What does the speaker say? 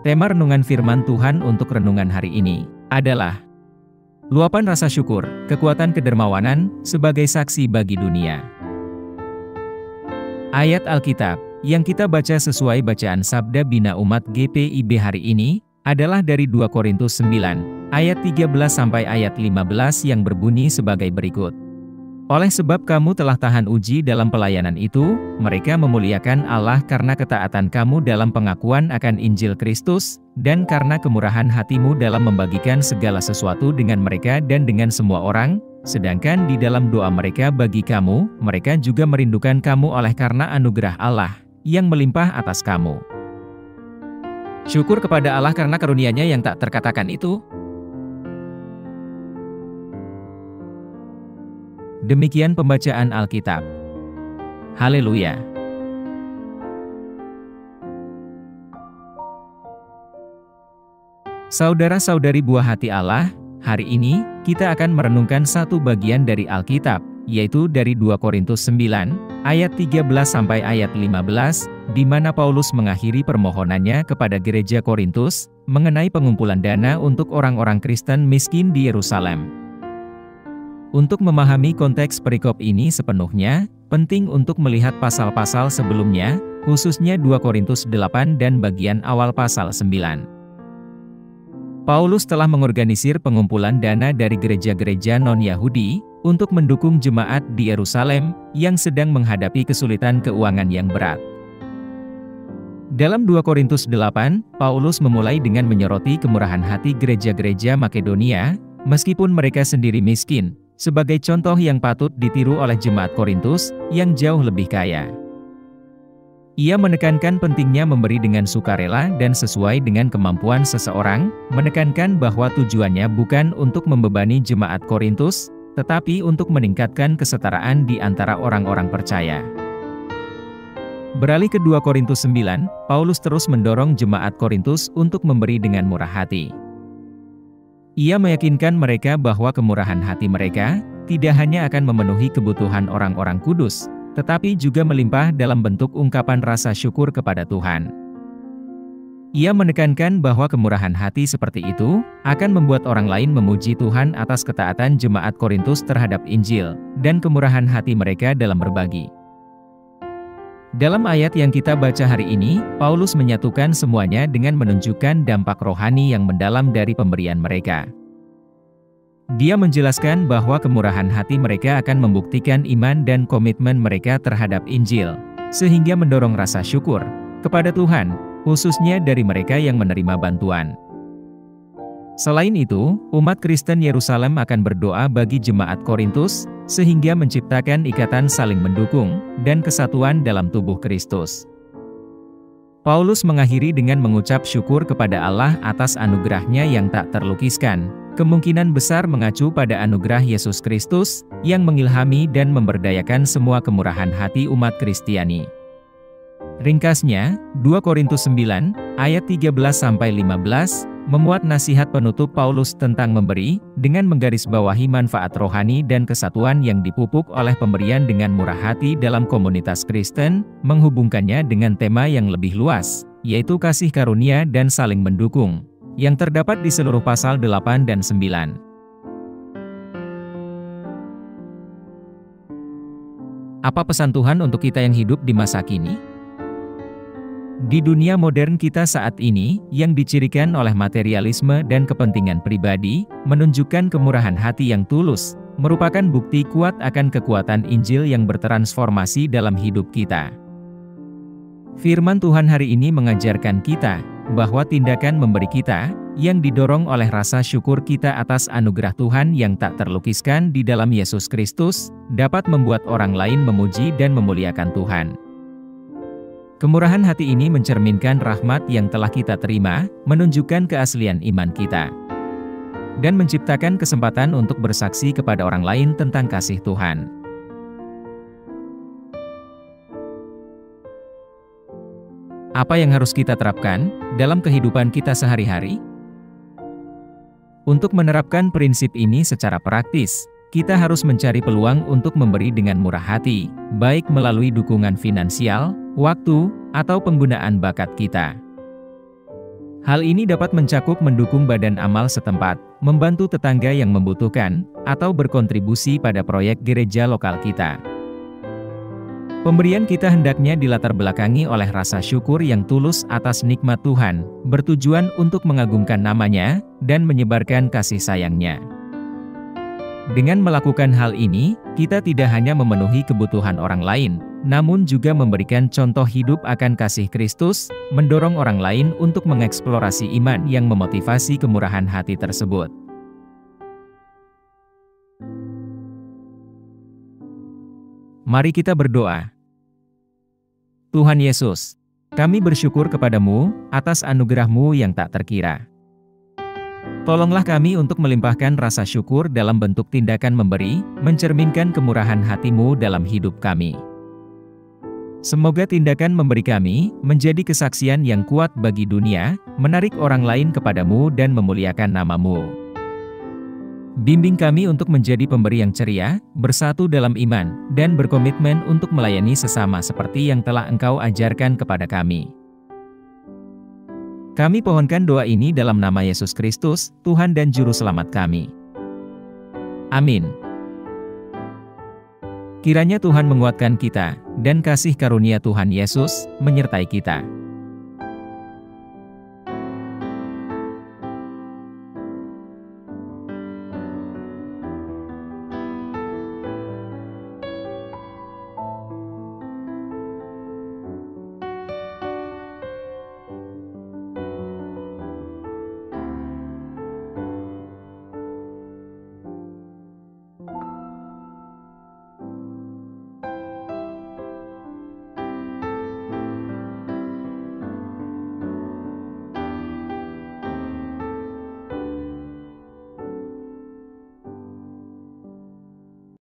Tema renungan firman Tuhan untuk renungan hari ini adalah luapan rasa syukur, kekuatan kedermawanan, sebagai saksi bagi dunia. Ayat Alkitab yang kita baca sesuai bacaan Sabda Bina Umat GPIB hari ini adalah dari 2 Korintus 9, ayat 13 sampai ayat 15 yang berbunyi sebagai berikut. Oleh sebab kamu telah tahan uji dalam pelayanan itu, mereka memuliakan Allah karena ketaatan kamu dalam pengakuan akan Injil Kristus, dan karena kemurahan hatimu dalam membagikan segala sesuatu dengan mereka dan dengan semua orang, sedangkan di dalam doa mereka bagi kamu, mereka juga merindukan kamu oleh karena anugerah Allah, yang melimpah atas kamu. Syukur kepada Allah karena karunia-Nya yang tak terkatakan itu. Demikian pembacaan Alkitab. Haleluya. Saudara-saudari buah hati Allah, hari ini kita akan merenungkan satu bagian dari Alkitab, yaitu dari 2 Korintus 9, ayat 13 sampai ayat 15, di mana Paulus mengakhiri permohonannya kepada gereja Korintus mengenai pengumpulan dana untuk orang-orang Kristen miskin di Yerusalem. Untuk memahami konteks perikop ini sepenuhnya, penting untuk melihat pasal-pasal sebelumnya, khususnya 2 Korintus 8 dan bagian awal pasal 9. Paulus telah mengorganisir pengumpulan dana dari gereja-gereja non-Yahudi untuk mendukung jemaat di Yerusalem yang sedang menghadapi kesulitan keuangan yang berat. Dalam 2 Korintus 8, Paulus memulai dengan menyoroti kemurahan hati gereja-gereja Makedonia, meskipun mereka sendiri miskin, sebagai contoh yang patut ditiru oleh jemaat Korintus yang jauh lebih kaya. Ia menekankan pentingnya memberi dengan sukarela dan sesuai dengan kemampuan seseorang, menekankan bahwa tujuannya bukan untuk membebani jemaat Korintus, tetapi untuk meningkatkan kesetaraan di antara orang-orang percaya. Beralih ke 2 Korintus 9, Paulus terus mendorong jemaat Korintus untuk memberi dengan murah hati. Ia meyakinkan mereka bahwa kemurahan hati mereka tidak hanya akan memenuhi kebutuhan orang-orang kudus, tetapi juga melimpah dalam bentuk ungkapan rasa syukur kepada Tuhan. Ia menekankan bahwa kemurahan hati seperti itu akan membuat orang lain memuji Tuhan atas ketaatan jemaat Korintus terhadap Injil, dan kemurahan hati mereka dalam berbagi. Dalam ayat yang kita baca hari ini, Paulus menyatukan semuanya dengan menunjukkan dampak rohani yang mendalam dari pemberian mereka. Dia menjelaskan bahwa kemurahan hati mereka akan membuktikan iman dan komitmen mereka terhadap Injil, sehingga mendorong rasa syukur kepada Tuhan, khususnya dari mereka yang menerima bantuan. Selain itu, umat Kristen Yerusalem akan berdoa bagi jemaat Korintus, sehingga menciptakan ikatan saling mendukung, dan kesatuan dalam tubuh Kristus. Paulus mengakhiri dengan mengucap syukur kepada Allah atas anugerah-Nya yang tak terlukiskan, kemungkinan besar mengacu pada anugerah Yesus Kristus, yang mengilhami dan memberdayakan semua kemurahan hati umat Kristiani. Ringkasnya, 2 Korintus 9, ayat 13-15, memuat nasihat penutup Paulus tentang memberi, dengan menggarisbawahi manfaat rohani dan kesatuan yang dipupuk oleh pemberian dengan murah hati dalam komunitas Kristen, menghubungkannya dengan tema yang lebih luas, yaitu kasih karunia dan saling mendukung, yang terdapat di seluruh pasal 8 dan 9. Apa pesan Tuhan untuk kita yang hidup di masa kini? Di dunia modern kita saat ini, yang dicirikan oleh materialisme dan kepentingan pribadi, menunjukkan kemurahan hati yang tulus, merupakan bukti kuat akan kekuatan Injil yang bertransformasi dalam hidup kita. Firman Tuhan hari ini mengajarkan kita, bahwa tindakan memberi kita, yang didorong oleh rasa syukur kita atas anugerah Tuhan yang tak terlukiskan di dalam Yesus Kristus, dapat membuat orang lain memuji dan memuliakan Tuhan. Kemurahan hati ini mencerminkan rahmat yang telah kita terima, menunjukkan keaslian iman kita, dan menciptakan kesempatan untuk bersaksi kepada orang lain tentang kasih Tuhan. Apa yang harus kita terapkan dalam kehidupan kita sehari-hari? Untuk menerapkan prinsip ini secara praktis, kita harus mencari peluang untuk memberi dengan murah hati, baik melalui dukungan finansial, waktu, atau penggunaan bakat kita. Hal ini dapat mencakup mendukung badan amal setempat, membantu tetangga yang membutuhkan, atau berkontribusi pada proyek gereja lokal kita. Pemberian kita hendaknya dilatar belakangi oleh rasa syukur yang tulus atas nikmat Tuhan, bertujuan untuk mengagungkan nama-Nya, dan menyebarkan kasih sayang-Nya. Dengan melakukan hal ini, kita tidak hanya memenuhi kebutuhan orang lain, namun juga memberikan contoh hidup akan kasih Kristus, mendorong orang lain untuk mengeksplorasi iman yang memotivasi kemurahan hati tersebut. Mari kita berdoa. Tuhan Yesus, kami bersyukur kepadamu atas anugerah-Mu yang tak terkira. Tolonglah kami untuk melimpahkan rasa syukur dalam bentuk tindakan memberi, mencerminkan kemurahan hati-Mu dalam hidup kami. Semoga tindakan memberi kami menjadi kesaksian yang kuat bagi dunia, menarik orang lain kepadamu dan memuliakan nama-Mu. Bimbing kami untuk menjadi pemberi yang ceria, bersatu dalam iman, dan berkomitmen untuk melayani sesama seperti yang telah Engkau ajarkan kepada kami. Kami pohonkan doa ini dalam nama Yesus Kristus, Tuhan dan Juru Selamat kami. Amin. Kiranya Tuhan menguatkan kita, dan kasih karunia Tuhan Yesus menyertai kita.